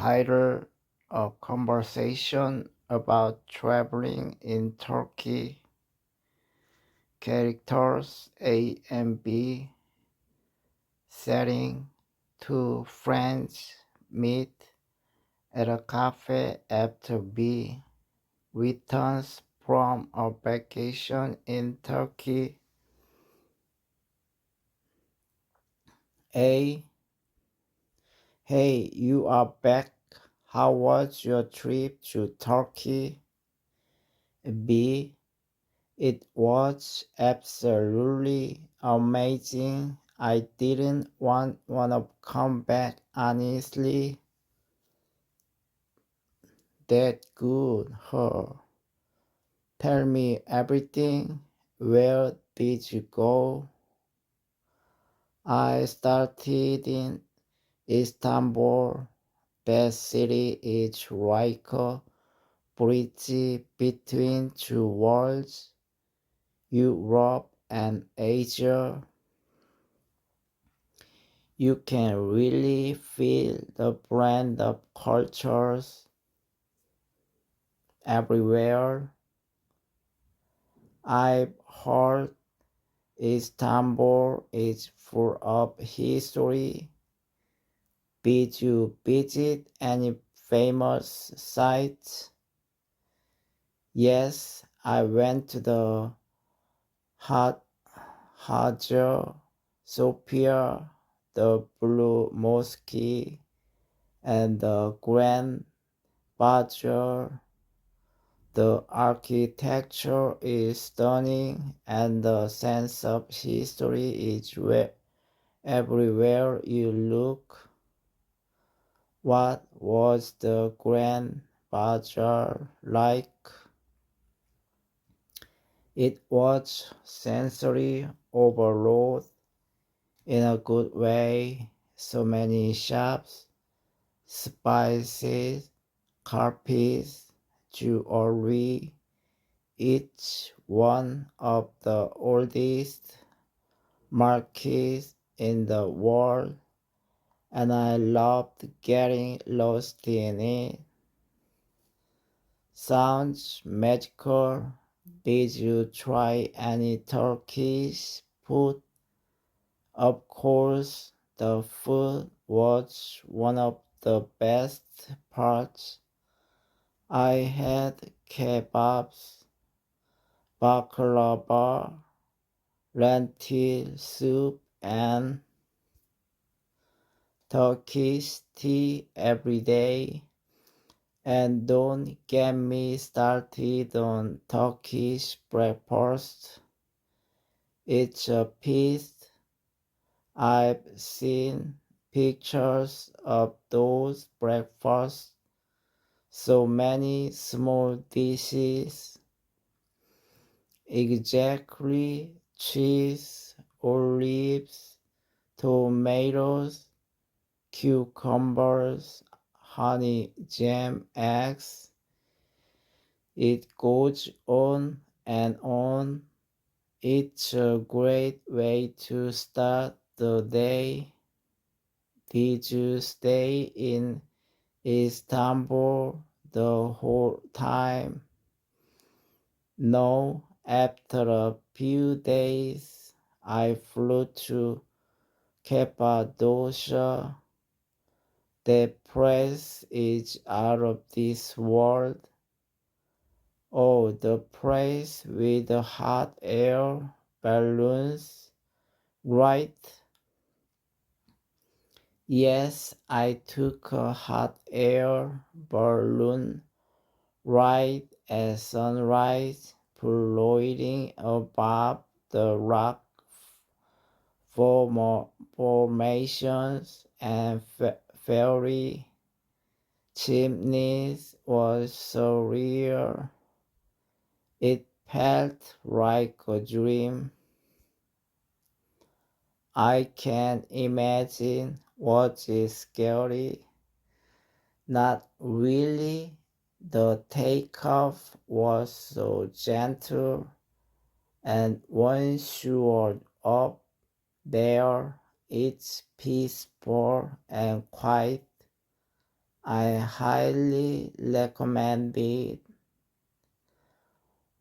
title a conversation about traveling in Turkey. Characters A and B. Setting: two friends meet at a cafe after B returns from a vacation in Turkey. A: Hey, you are back. How was your trip to Turkey? B: It was absolutely amazing. I didn't wanna come back honestly. That good, huh? Tell me everything. Where did you go? I started in Istanbul. That city is like a bridge between two worlds, Europe and Asia. You can really feel the blend of cultures everywhere. I've heard Istanbul is full of history. Did you visit any famous sites? Yes, I went to the Hagia Sophia, the Blue Mosque, and the Grand Bazaar. The architecture is stunning and the sense of history is everywhere you look. What was the Grand Bazaar like? It was sensory overload in a good way. So many shops, spices, carpets, jewelry, each one of the oldest markets in the world, and I loved getting lost in it. Sounds magical. Did you try any Turkish food? Of course, the food was one of the best parts. I had kebabs, baklava, lentil soup, and Turkish tea every day. And don't get me started on Turkish breakfast. It's a feast. I've seen pictures of those breakfasts. So many small dishes. Exactly. Cheese, olives, tomatoes, cucumbers, honey, jam, eggs. It goes on and on. It's a great way to start the day. Did you stay in Istanbul the whole time? No, after a few days, I flew to Cappadocia. The place is out of this world. Oh, the place with the hot air balloons, right? Yes, I took a hot air balloon ride at sunrise, floating above the rock formations and fairy chimneys was surreal. It felt like a dream. I can imagine what is scary. Not really. The takeoff was so gentle, and once you are up there, it's peaceful and quiet. I highly recommend it.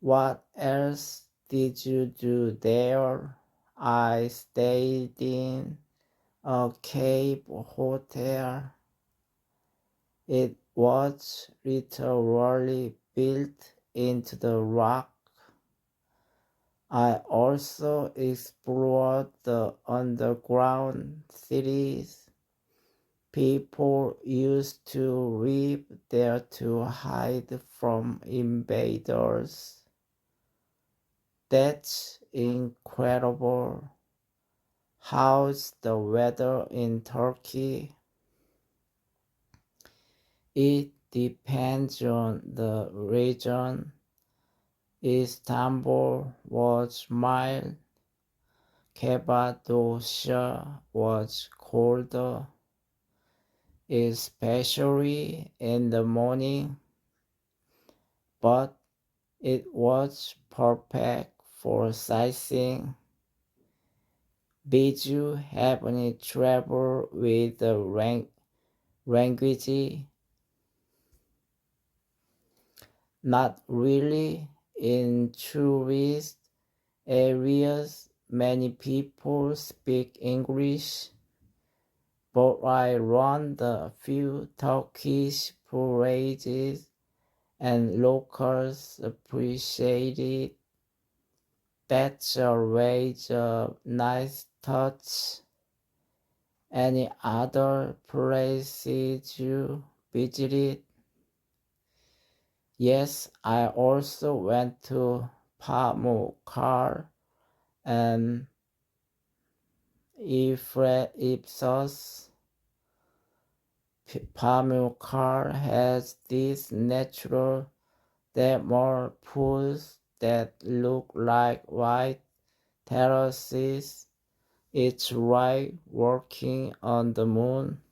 What else did you do there? I stayed in a cave hotel. It was literally built into the rock. I also explored the underground cities. People used to live there to hide from invaders. That's incredible. How's the weather in Turkey? It depends on the region. Istanbul was mild, Cappadocia was colder, especially in the morning, but it was perfect for sightseeing. Did you have any trouble with the language? Not really. In tourist areas, many people speak English, but I run the few Turkish parades and locals appreciate it. That's always a nice touch. Any other places you visited? Yes, I also went to Pamukkale and Ipsos. Pamukkale has these natural thermal pools that look like white terraces. It's like walking on the moon.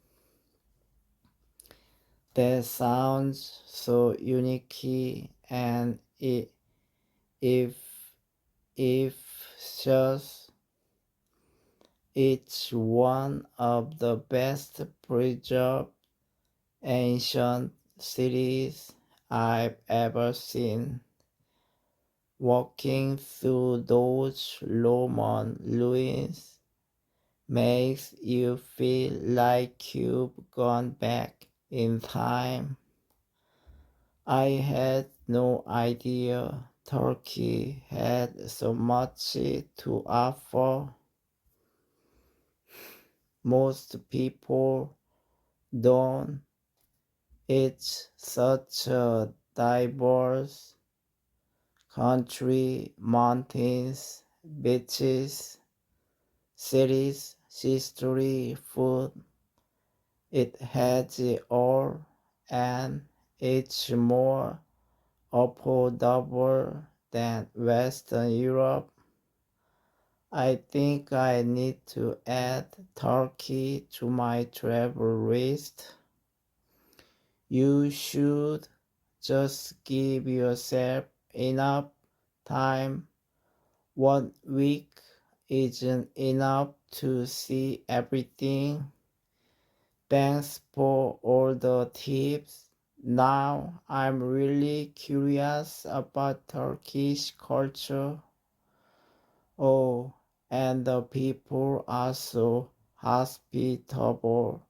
That sounds so unique and if if just it's one of the best preserved ancient cities I've ever seen. Walking through those Roman ruins makes you feel like you've gone back in time. I had no idea Turkey had so much to offer. Most people don't. It's such a diverse country, mountains, beaches, cities, history, food. It has it all, and it's more affordable than Western Europe. I think I need to add Turkey to my travel list. You should just give yourself enough time. 1 week isn't enough to see everything. Thanks for all the tips. Now I'm really curious about Turkish culture. Oh, and the people are so hospitable.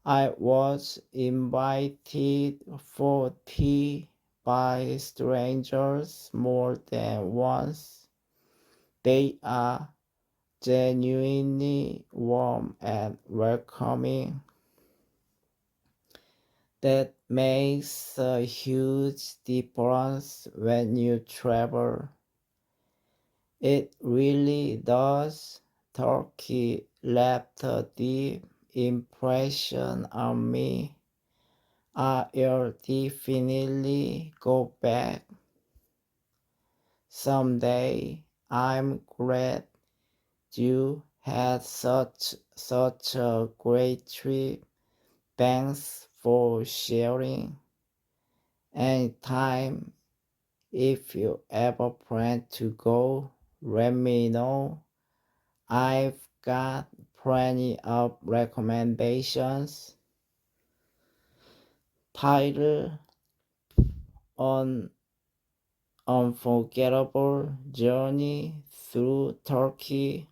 I was invited for tea by strangers more than once. They are genuinely warm and welcoming. That makes a huge difference when you travel. It really does. Turkey left a deep impression on me. I'll definitely go back someday. I'm glad you had such a great trip. Thanks for sharing. Anytime, if you ever plan to go, let me know. I've got plenty of recommendations. Title: An Unforgettable Journey Through Turkey.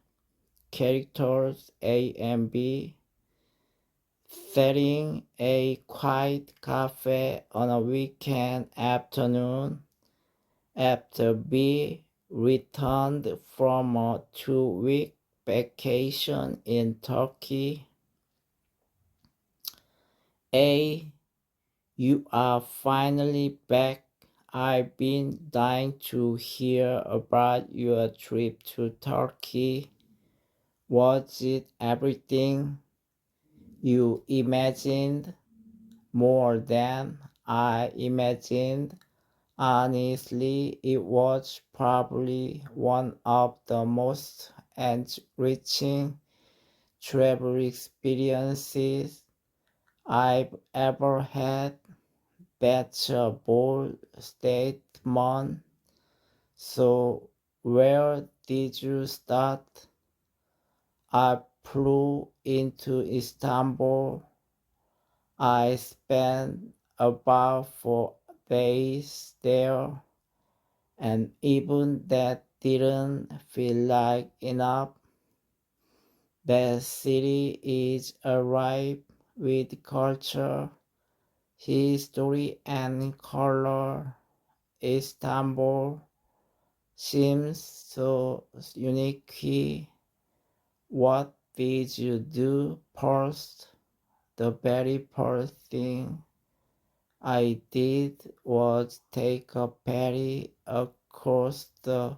Characters A and B. Setting: a quiet cafe on a weekend afternoon after B returned from a 2-week vacation in Turkey. A. You are finally back. I've been dying to hear about your trip to Turkey. Was it everything you imagined? More than I imagined. Honestly, it was probably one of the most enriching travel experiences I've ever had. That's a bold statement. So, where did you start? I flew into Istanbul. I spent about 4 days there, and even that didn't feel like enough. The city is alive with culture, history, and color. Istanbul seems so unique. What did you do first? The very first thing I did was take a ferry across the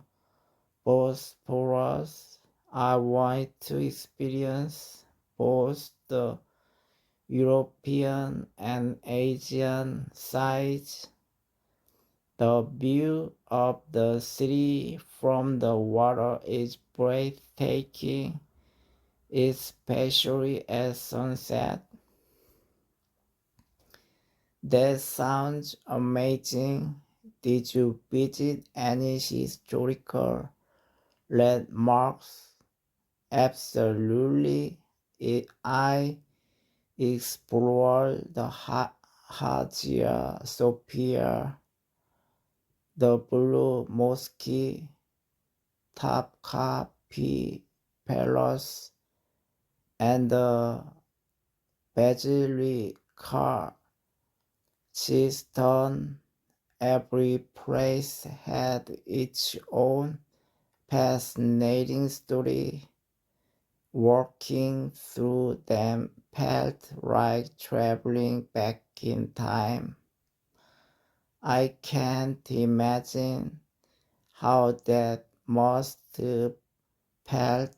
Bosphorus. I wanted to experience both the European and Asian sides. The view of the city from the water is breathtaking, especially at sunset. That sounds amazing. Did you visit any historical landmarks? Absolutely. I explored the Hagia Sophia, the Blue Mosque, Topkapi Palace, and the Basilica Sistine. Every place had its own fascinating story. Walking through them felt like traveling back in time. I can't imagine how that must have felt.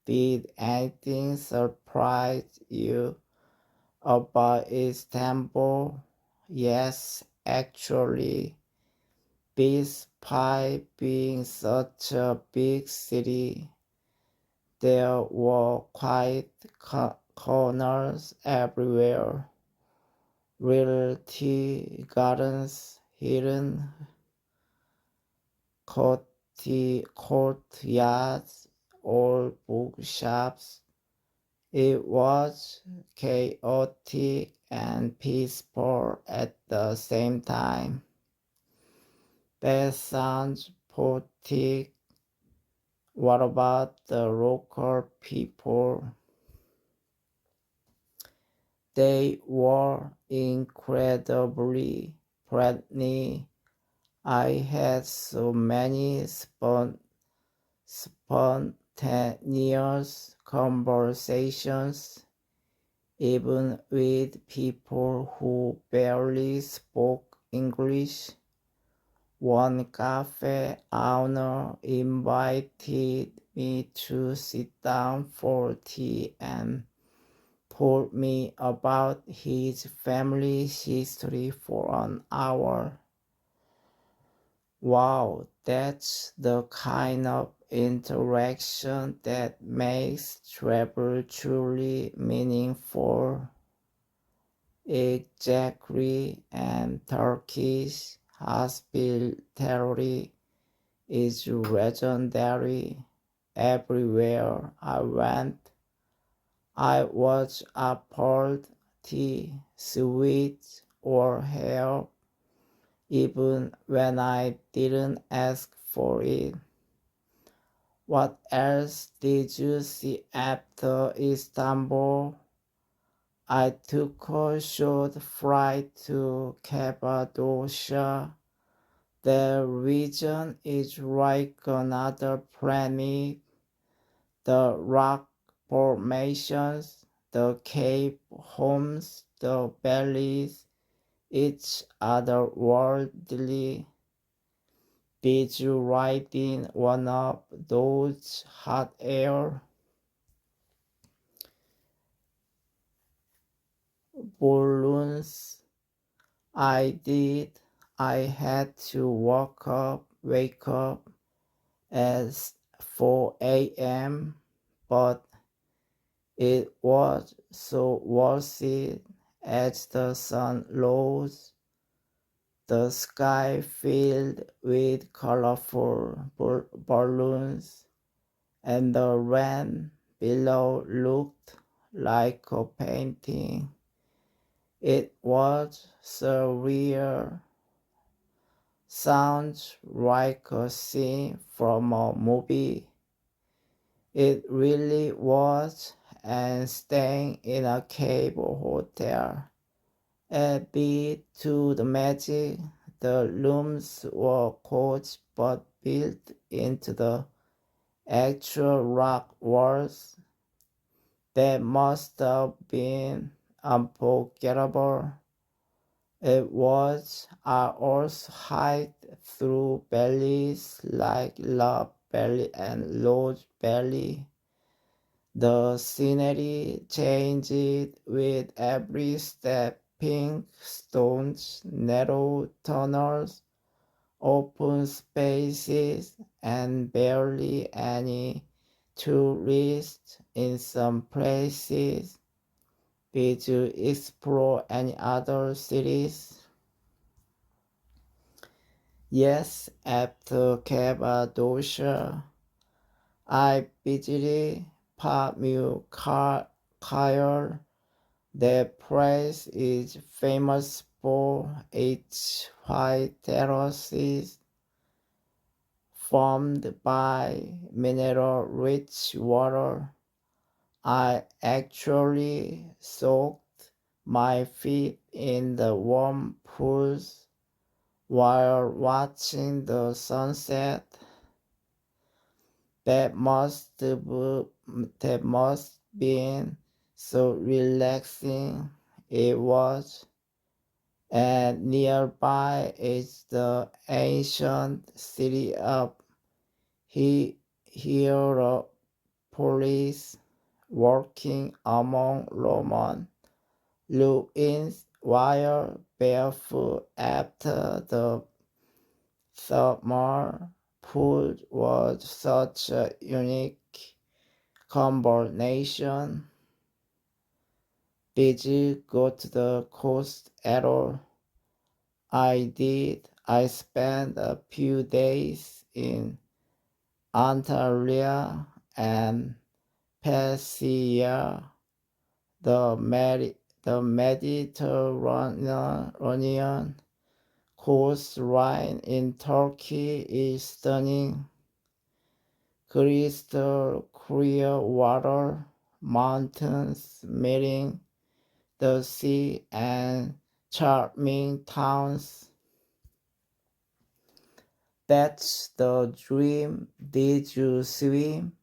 Did anything surprise you about Istanbul? Yes, actually, despite being such a big city, there were quiet corners everywhere, little tea gardens, hidden courtyards, old bookshops. It was chaotic and peaceful at the same time. That sounds poetic. What about the local people? They were incredibly friendly. I had so many spontaneous conversations, even with people who barely spoke English. One cafe owner invited me to sit down for tea and told me about his family's history for an hour. Wow, that's the kind of interaction that makes travel truly meaningful. Exactly, and Turkish hospitality is legendary. Everywhere I went, I was offered tea, sweets, or help, even when I didn't ask for it. What else did you see after Istanbul? I took a short flight to Cappadocia. The region is like another planet. The rock formations, the cave homes, the valleys, each otherworldly. Did you ride in one of those hot air balloons? I did. I had to wake up at 4 a.m., but it was so worth it as the sun rose. The sky filled with colorful balloons, and the rain below looked like a painting. It was surreal. Sounds like a scene from a movie. It really was, and staying in a cave hotel added to the magic. The rooms were cold but built into the actual rock walls. That must have been unforgettable. It was. I also hiked through valleys like Love Valley and Lodge Valley. The scenery changed with every step. Pink stones, narrow tunnels, open spaces, and barely any tourists in some places. Did you explore any other cities? Yes, after Cappadocia, I visited Pamukkale. The place is famous for its white terraces formed by mineral-rich water. I actually soaked my feet in the warm pools while watching the sunset. That must been so relaxing. It was. And nearby is the ancient city of Hierapolis, walking among Roman ruins while barefoot after the summer pool was such a unique combination. Did you go to the coast at all? I did. I spent a few days in Antalya and Pescia. The Mediterranean coastline in Turkey is stunning. Crystal clear water, mountains meeting the sea, and charming towns. That's the dream. Did you swim?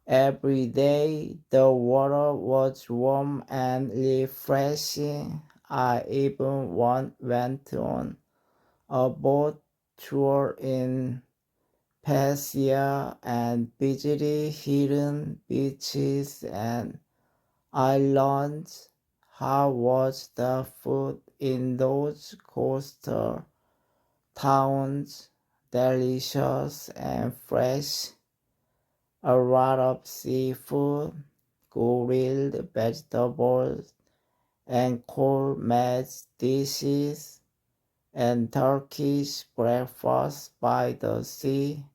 Every day the water was warm and refreshing. I even went on a boat tour in Persia and visited hidden beaches and islands. How was the food in those coastal towns? Delicious and fresh. A lot of seafood, grilled vegetables, and cold mashed dishes, and Turkish breakfast by the sea.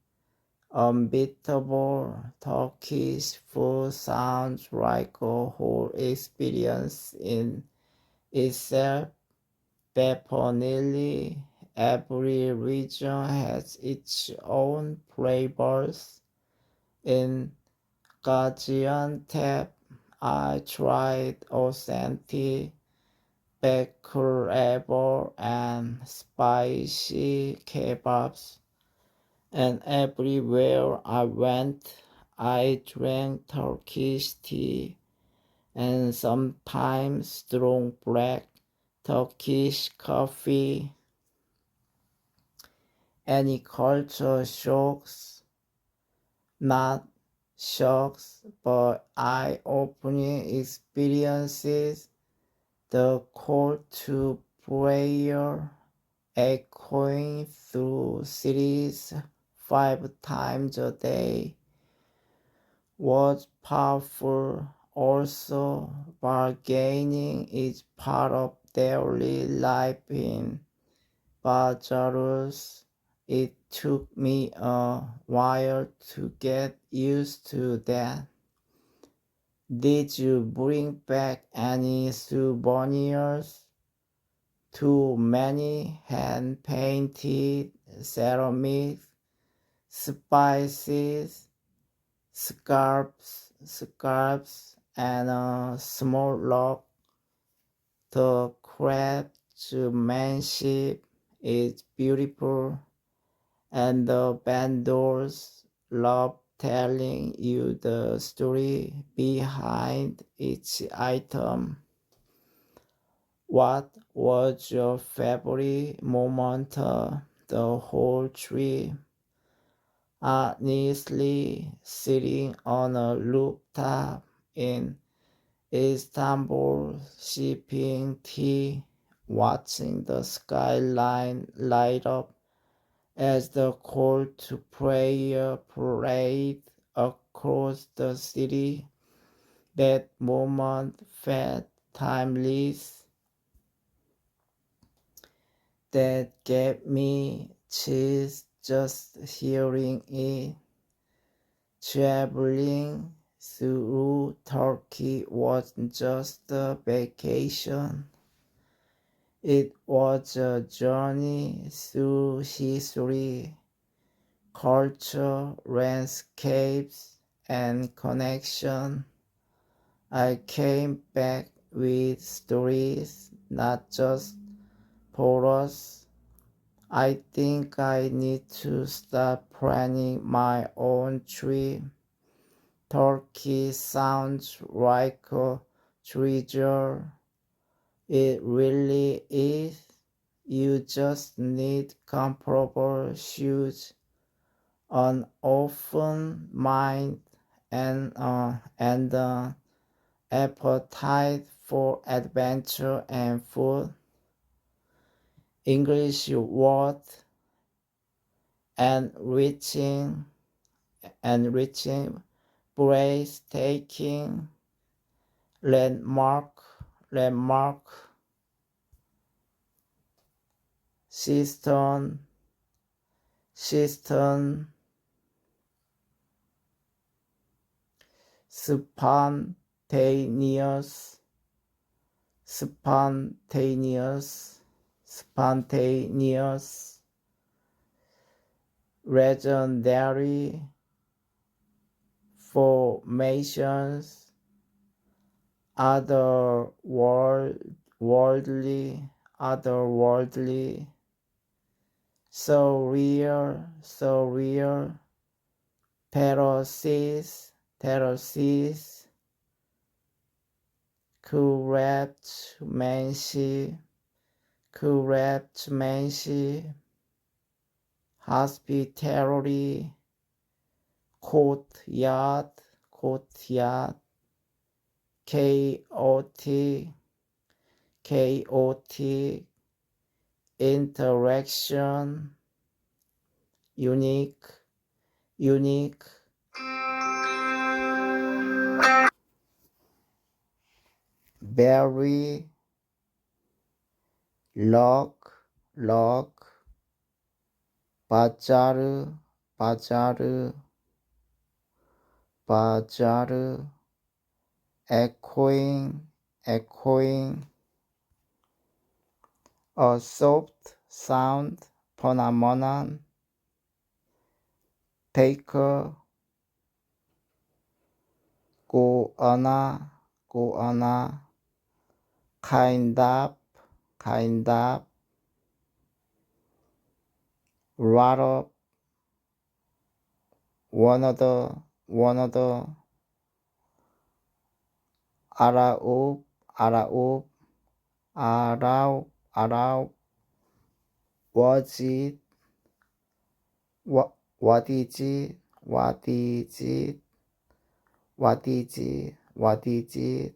Unbeatable. Turkish food sounds like a whole experience in itself. Definitely, every region has its own flavors. In Gaziantep, I tried authentic baklava and spicy kebabs, and everywhere I went, I drank Turkish tea and sometimes strong black Turkish coffee. Any culture shocks, not shocks, but eye-opening experiences. The call to prayer echoing through cities 5 times a day was powerful. Also, bargaining is part of daily life in bazaars. It took me a while to get used to that. Did you bring back any souvenirs? Too many hand-painted ceramics, spices, scarves, and a small lock. The craftsmanship is beautiful, and the vendors love telling you the story behind each item. What was your favorite moment the whole trip? Honestly, sitting on a rooftop in Istanbul, sipping tea, watching the skyline light up as the call to prayer parade across the city. That moment felt timeless. That gave me chills just hearing it. Traveling through Turkey wasn't just a vacation. It was a journey through history, culture, landscapes, and connection. I came back with stories, not just photos. I think I need to start planning my own trip. Turkey sounds like a treasure. It really is. You just need comfortable shoes, an open mind, and appetite for adventure and food. English word enriching, enriching, breathtaking, landmark, system, system, spontaneous, spontaneous, spontaneous, legendary formations, otherworldly, otherworldly, so real, terraces, craftsmanship, craftsmanship, hospitality, courtyard, courtyard, chaotic, chaotic, interaction, unique, unique, very, log, 바자르, 바자르, 바자르, echoing, echoing, A soft sound phenomenon. Take a go on kind of lot of one of the out of was it what is it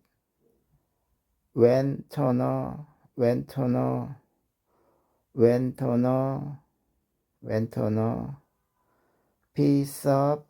when to know piece up